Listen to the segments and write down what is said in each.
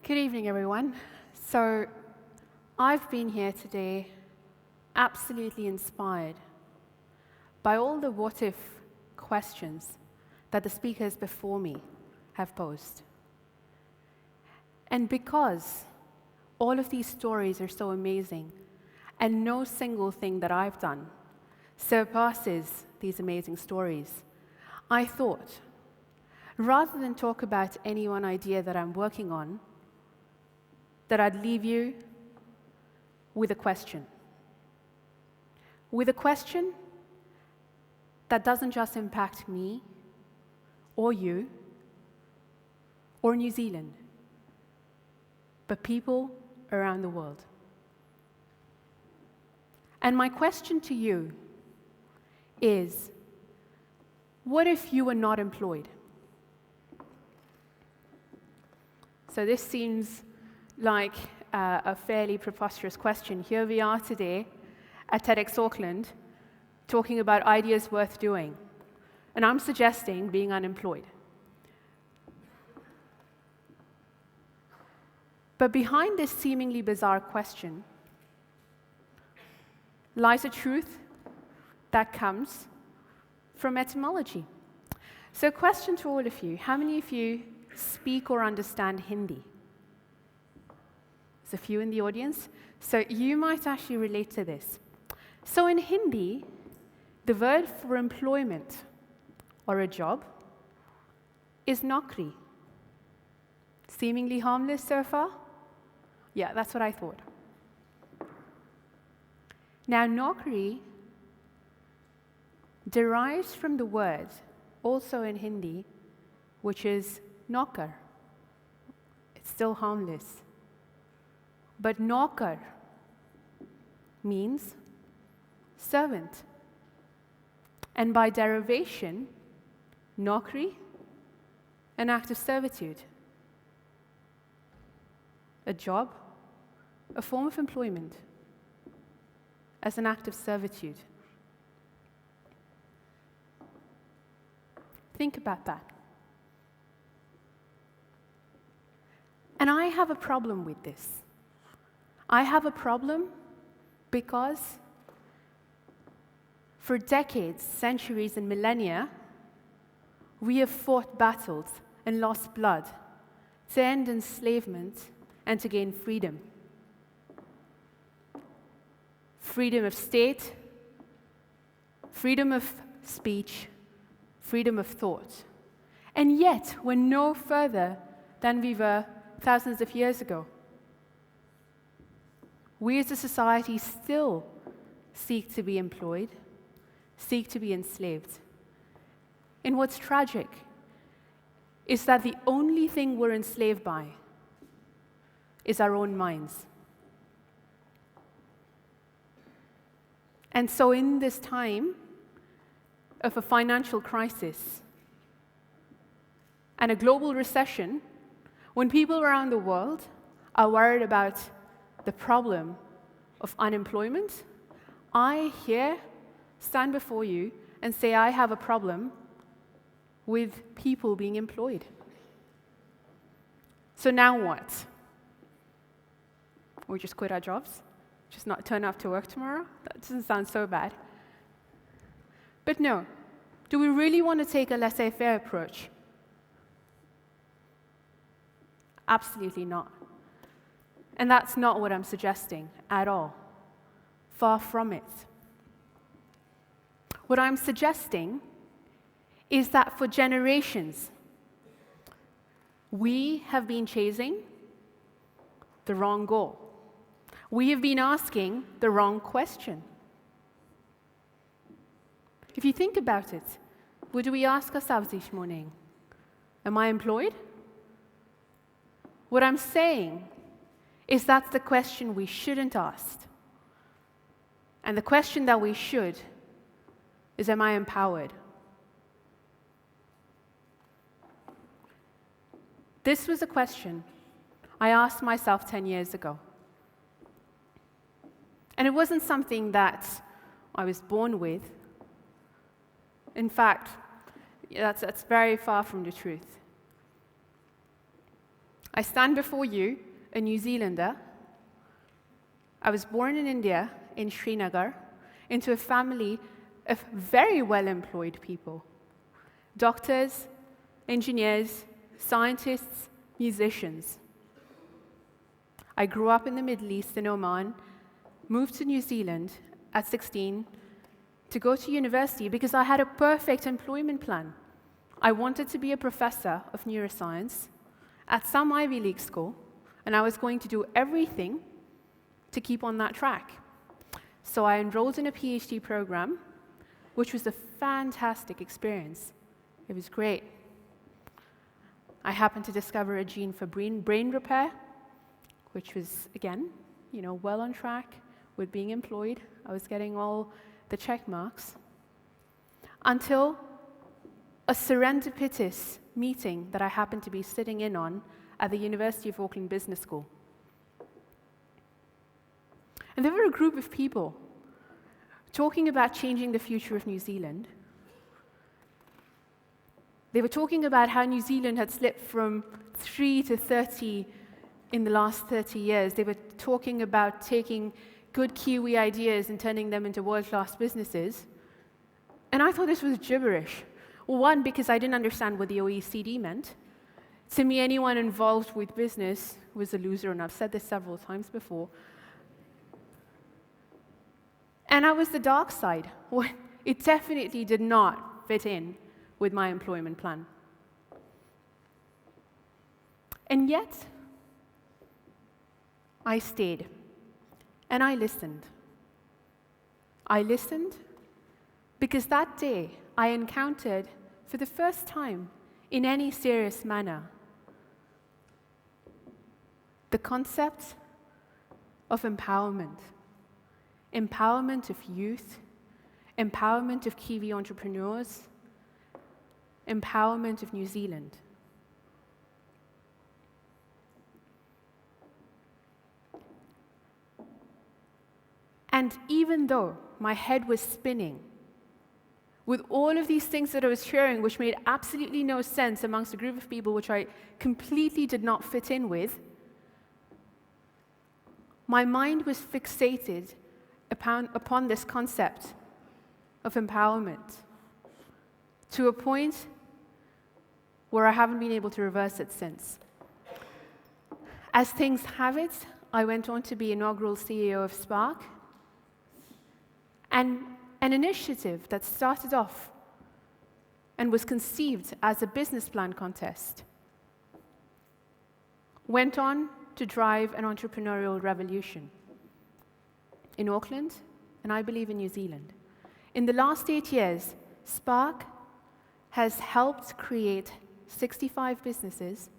Good evening, everyone. So, I've been here today absolutely inspired by all the what-if questions that the speakers before me have posed. And because all of these stories are so amazing, and no single thing that I've done surpasses these amazing stories, I thought, rather than talk about any one idea that I'm working on, that I'd leave you with a question. With a question that doesn't just impact me, or you, or New Zealand, but people around the world. And my question to you is, what if you were not employed? So this seems like a fairly preposterous question. Here we are today at TEDxAuckland talking about ideas worth doing. And I'm suggesting being unemployed. But behind this seemingly bizarre question lies a truth that comes from etymology. So a question to all of you: how many of you speak or understand Hindi? There's a few in the audience, so you might actually relate to this. So in Hindi, the word for employment or a job is naukri. Seemingly harmless so far? Yeah, that's what I thought. Now, naukri derives from the word, also in Hindi, which is naukar. It's still harmless. But naukar means servant. And by derivation, naukri, an act of servitude. A job, a form of employment, as an act of servitude. Think about that. And I have a problem with this. I have a problem because for decades, centuries, and millennia, we have fought battles and lost blood to end enslavement and to gain freedom. Freedom of state, freedom of speech, freedom of thought. And yet, we're no further than we were thousands of years ago. We as a society still seek to be employed, seek to be enslaved. And what's tragic is that the only thing we're enslaved by is our own minds. And so in this time of a financial crisis and a global recession, when people around the world are worried about the problem of unemployment, I here stand before you and say I have a problem with people being employed. So now what? We just quit our jobs? Just not turn up to work tomorrow? That doesn't sound so bad. But no, do we really want to take a laissez-faire approach? Absolutely not. And that's not what I'm suggesting at all. Far from it. What I'm suggesting is that for generations, we have been chasing the wrong goal. We have been asking the wrong question. If you think about it, what do we ask ourselves each morning? Am I employed? What I'm saying is that's the question we shouldn't ask. And the question that we should is, am I empowered? This was a question I asked myself 10 years ago. And it wasn't something that I was born with. In fact, that's very far from the truth. I stand before you, a New Zealander. I was born in India, in Srinagar, into a family of very well-employed people. Doctors, engineers, scientists, musicians. I grew up in the Middle East in Oman, moved to New Zealand at 16 to go to university because I had a perfect employment plan. I wanted to be a professor of neuroscience at some Ivy League school, and I was going to do everything to keep on that track. So I enrolled in a PhD program, which was a fantastic experience. It was great. I happened to discover a gene for brain repair, which was, again, well on track with being employed. I was getting all the check marks. Until a serendipitous meeting that I happened to be sitting in on at the University of Auckland Business School. And there were a group of people talking about changing the future of New Zealand. They were talking about how New Zealand had slipped from 3 to 30 in the last 30 years. They were talking about taking good Kiwi ideas and turning them into world-class businesses. And I thought this was gibberish. Well, one, because I didn't understand what the OECD meant. To me, anyone involved with business was a loser, and I've said this several times before. And I was the dark side. It definitely did not fit in with my employment plan. And yet, I stayed, and I listened. I listened because that day I encountered, for the first time in any serious manner, the concept of empowerment. Empowerment of youth, empowerment of Kiwi entrepreneurs, empowerment of New Zealand. And even though my head was spinning with all of these things that I was hearing, which made absolutely no sense amongst a group of people which I completely did not fit in with, my mind was fixated upon this concept of empowerment to a point where I haven't been able to reverse it since. As things have it, I went on to be inaugural CEO of Spark, and an initiative that started off and was conceived as a business plan contest went on to drive an entrepreneurial revolution in Auckland, and I believe in New Zealand. In the last 8 years, Spark has helped create 65 businesses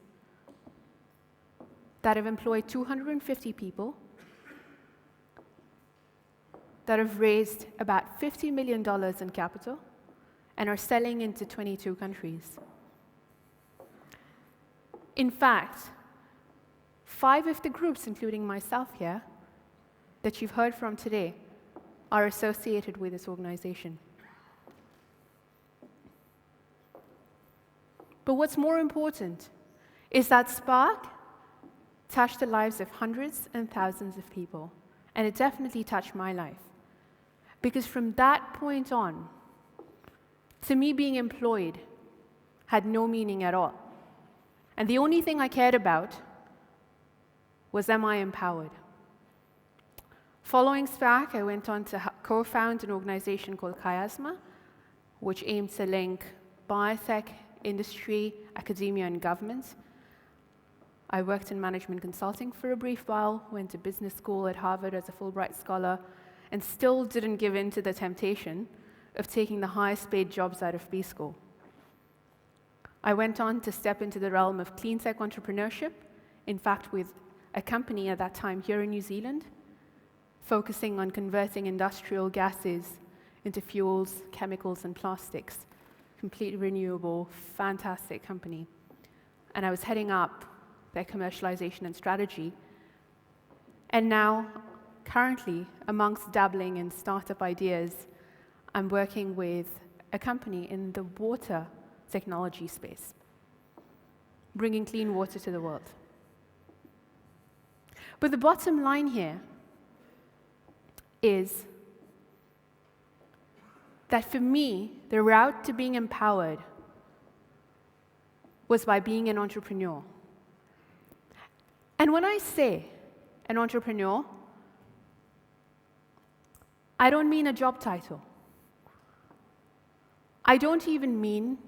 that have employed 250 people, that have raised about $50 million in capital, and are selling into 22 countries. In fact, 5 of the groups, including myself here, that you've heard from today, are associated with this organization. But what's more important is that Spark touched the lives of hundreds and thousands of people, and it definitely touched my life. Because from that point on, to me, being employed had no meaning at all. And the only thing I cared about was, am I empowered? Following Spark, I went on to co-found an organization called Chiasma, which aimed to link biotech, industry, academia, and government. I worked in management consulting for a brief while, went to business school at Harvard as a Fulbright Scholar, and still didn't give in to the temptation of taking the highest paid jobs out of B school. I went on to step into the realm of clean tech entrepreneurship, in fact with a company at that time here in New Zealand, focusing on converting industrial gases into fuels, chemicals, and plastics. Completely renewable, fantastic company. And I was heading up their commercialization and strategy. And now, currently, amongst dabbling in startup ideas, I'm working with a company in the water technology space, bringing clean water to the world. But the bottom line here is that for me, the route to being empowered was by being an entrepreneur. And when I say an entrepreneur, I don't mean a job title. I don't even mean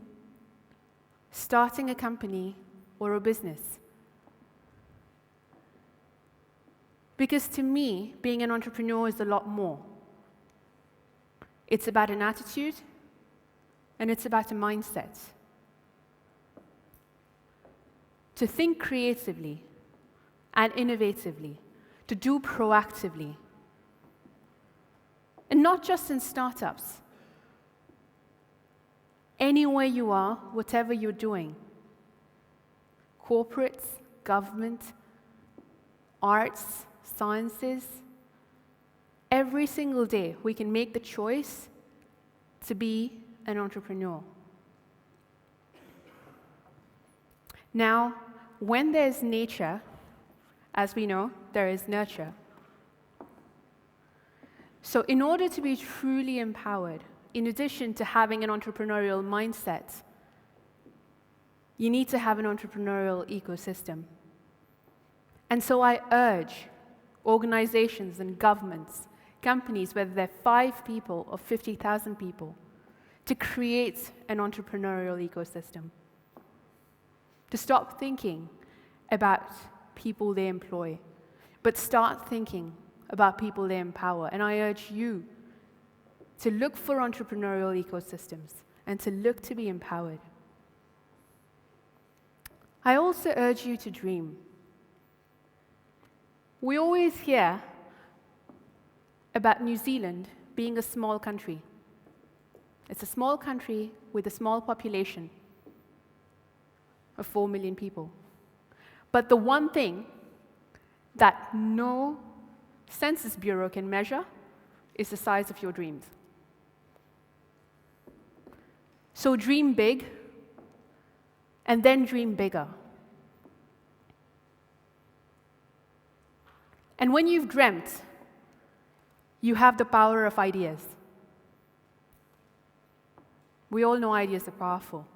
starting a company or a business. Because to me, being an entrepreneur is a lot more. It's about an attitude, and it's about a mindset. To think creatively and innovatively, to do proactively. And not just in startups. Anywhere you are, whatever you're doing. Corporates, government, arts, sciences. Every single day, we can make the choice to be an entrepreneur. Now, when there's nature, as we know, there is nurture. So in order to be truly empowered, in addition to having an entrepreneurial mindset, you need to have an entrepreneurial ecosystem. And so I urge organizations and governments, companies, whether they're 5 people or 50,000 people, to create an entrepreneurial ecosystem. To stop thinking about people they employ, but start thinking about people they empower. And I urge you to look for entrepreneurial ecosystems and to look to be empowered. I also urge you to dream. We always hear about New Zealand being a small country. It's a small country with a small population of 4 million people. But the one thing that no Census Bureau can measure is the size of your dreams. So dream big, and then dream bigger. And when you've dreamt, you have the power of ideas. We all know ideas are powerful.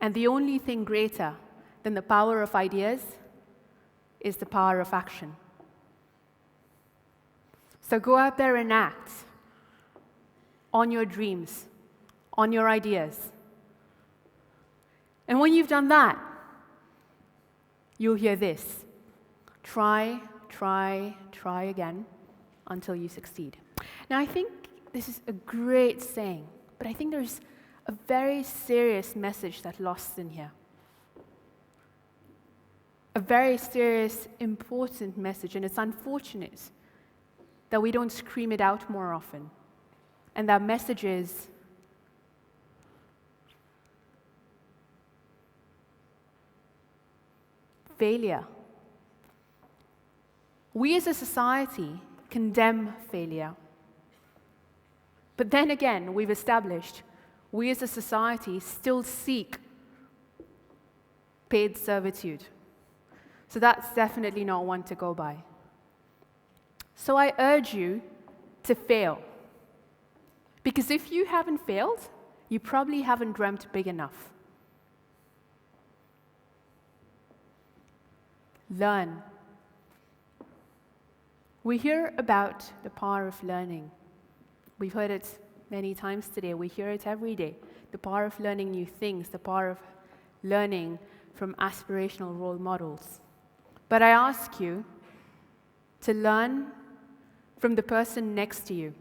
And the only thing greater than the power of ideas is the power of action. So go out there and act on your dreams, on your ideas. And when you've done that, you'll hear this: try, try, try again until you succeed. Now, I think this is a great saying, but I think there's a very serious message that's lost in here. A very serious, important message, and it's unfortunate that we don't scream it out more often. And that message is, failure. We as a society condemn failure. But then again, we've established we as a society still seek paid servitude. So that's definitely not one to go by. So I urge you to fail. Because if you haven't failed, you probably haven't dreamt big enough. Learn. We hear about the power of learning. We've heard it many times today. We hear it every day. The power of learning new things, the power of learning from aspirational role models. But I ask you to learn from the person next to you.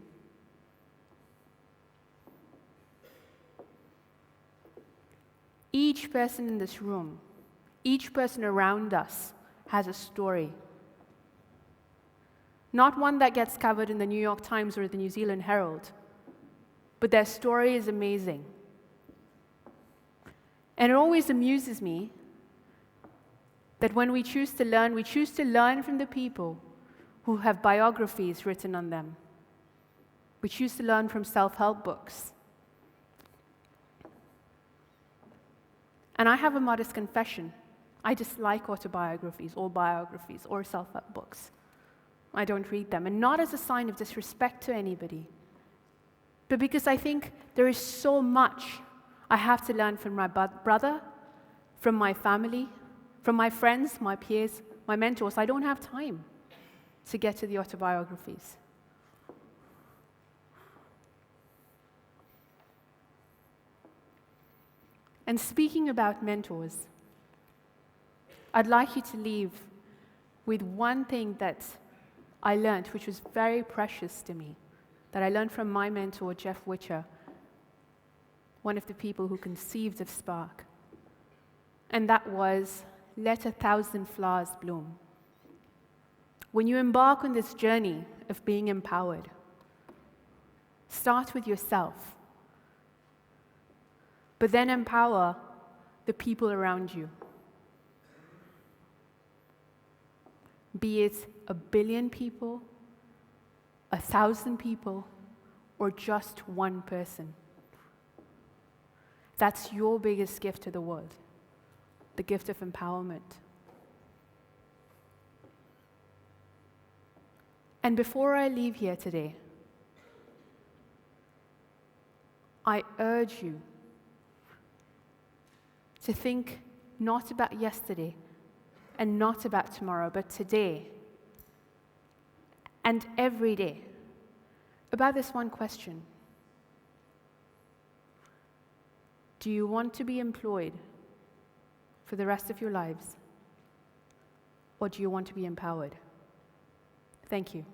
Each person in this room, each person around us has a story. Not one that gets covered in the New York Times or the New Zealand Herald, but their story is amazing. And it always amuses me that when we choose to learn from the people who have biographies written on them. We choose to learn from self-help books. And I have a modest confession. I dislike autobiographies or biographies or self-help books. I don't read them, and not as a sign of disrespect to anybody, but because I think there is so much I have to learn from my brother, from my family, from my friends, my peers, my mentors. I don't have time to get to the autobiographies. And speaking about mentors, I'd like you to leave with one thing that I learned, which was very precious to me, that I learned from my mentor, Jeff Witcher, one of the people who conceived of Spark. And that was, let 1,000 flowers bloom. When you embark on this journey of being empowered, start with yourself, but then empower the people around you. Be it 1 billion people, 1,000 people, or just one person. That's your biggest gift to the world, the gift of empowerment. And before I leave here today, I urge you to think not about yesterday and not about tomorrow, but today and every day about this one question. Do you want to be employed for the rest of your lives, or do you want to be empowered? Thank you.